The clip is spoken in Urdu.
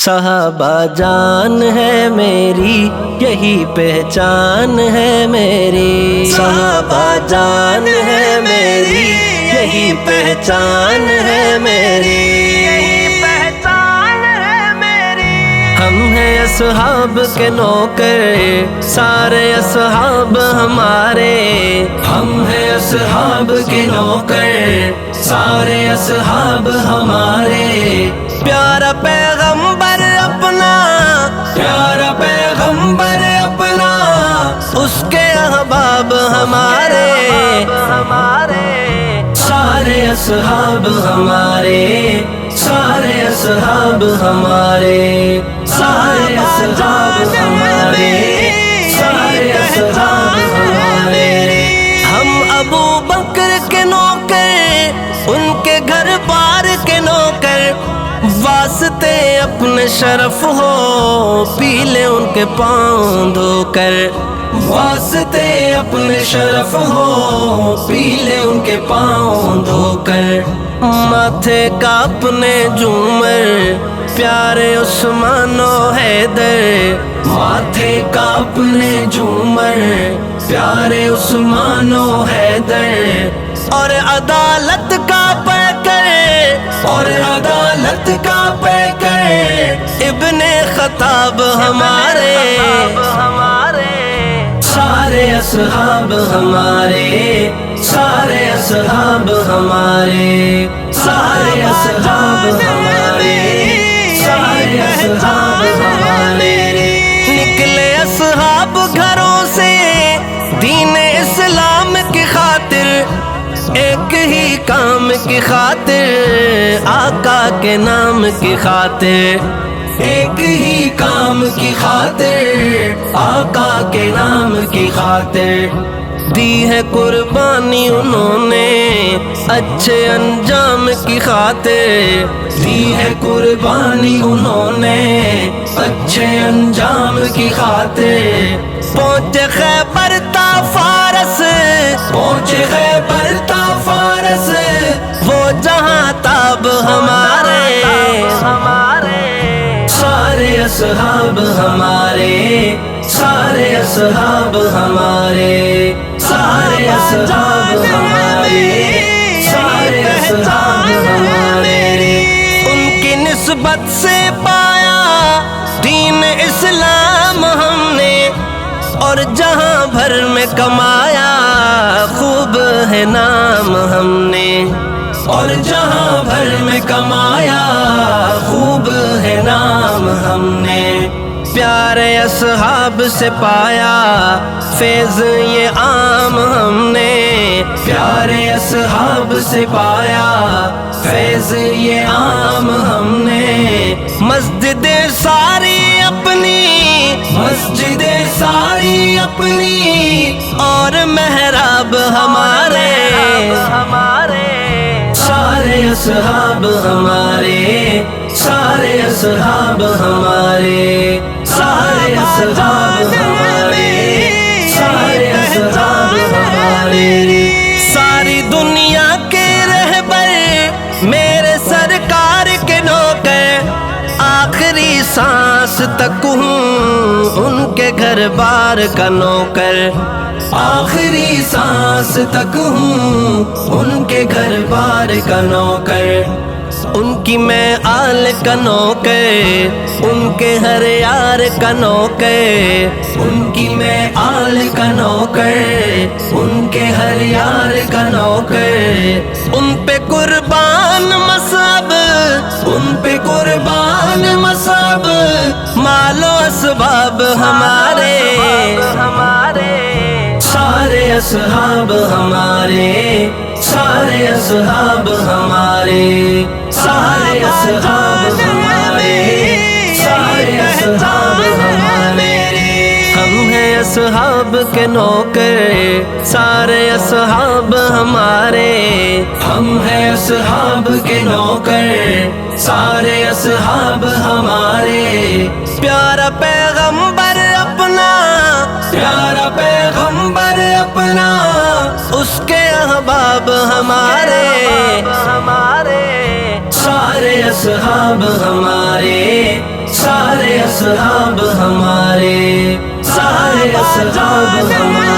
صحابہ جان ہے میری یہی پہچان ہے میری، صحابہ جان ہے میری یہی پہچان ہے میری، یہی پہچان ہے میری۔ ہم ہیں اصحاب کے نوکر سارے اصحاب ہمارے، ہم ہیں اصحاب کے نوکر سارے اصحاب ہمارے۔ پیارا پیغمبر اپنا، پیارا پیغمبر اپنا، اس کے احباب ہمارے، سارے اصحاب ہمارے، سارے اصحاب ہمارے، سارے اصحاب ہمارے، سارے اصحاب ہمارے۔ ہم ابو بکر کے نوکر، ان کے گھر بار کے نوکر، واسطے اپنے شرف ہو پی لے ان کے پاؤں دھو کر، واسطے اپنے شرف ہو پی لے ان کے پاؤں دھو کر۔ ماتھے کا اپنے جومر پیارے عثمان و حیدر، ماتھے کا اپنے جومر پیارے عثمان و حیدر، اور عدالت کا پیکر، اور عدالت کا پیکر ابن خطاب ہمارے، سارے اصحاب ہمارے، سارے اصحاب ہمارے، سارے اصحاب ہمارے، سارے اصحاب ہمارے۔ نکلے اصحاب گھروں سے دین اسلام کی خاطر، ایک ہی کام کی خاطر، آقا کے نام کی خاطر، ایک ہی کام کی خاطر، آقا کے نام کی خاطر۔ دی ہے قربانی انہوں نے اچھے انجام کی خاطر، دی ہے قربانی انہوں نے اچھے انجام کی خاطر۔ پہنچے خیبر تا فارس، پہنچے خیبر تا فارس، وہ جہاں تاب ہمارے، سارے اصحاب ہمارے، سارے اصحاب ہمارے، سارے اصحاب ہمارے، سارے اصحاب ہمارے۔ ان کی نسبت سے پایا دین اسلام ہم نے، اور جہاں بھر میں کمایا خوب ہے نام ہم نے، اور جہاں بھر میں کمایا خوب ہے نام ہم نے۔ پیارے اصحاب سے پایا فیض یہ عام ہم نے، پیارے اصحاب سے پایا فیض یہ عام ہم نے۔ مسجد ساری اپنی، مسجد ساری اپنی، اور محراب ہمارے، سارے اصحاب ہمارے، سارے اصحاب ہمارے، سارے اصحاب ہمارے، سارے اصحاب ہمارے۔ ساری دنیا کے رہبر میرے سرکار کے نوکر، آخری سانس تک ہوں ان کے گھر بار کا نوکر، آخری سانس تک ہوں ان کے گھر بار کا نوکر۔ ان کی میں آل کا نوکر، ان کے ہر یار کا نوکر، ان کی میں آل کا نوکر، ان کے ہر یار کا نوکر۔ ان پہ قربان مصعب، ان پہ قربان مصعب، مال و اسباب ہمارے، سارے اصحاب ہمارے، سارے اصحاب ہمارے، سارے اصحاب ہمارے، سارے اصحاب ہمارے۔ ہم ہیں اصحاب کے نوکر سارے اصحاب ہمارے، ہم ہیں اصحاب کے نوکر سارے اصحاب ہمارے۔ پیارا پیغمبر اپنا، پیارا پیغمبر اپنا، اس کے احباب ہمارے، سارے اصحاب ہمارے، اصحاب ہمارے، سارے اصحاب ہمارے۔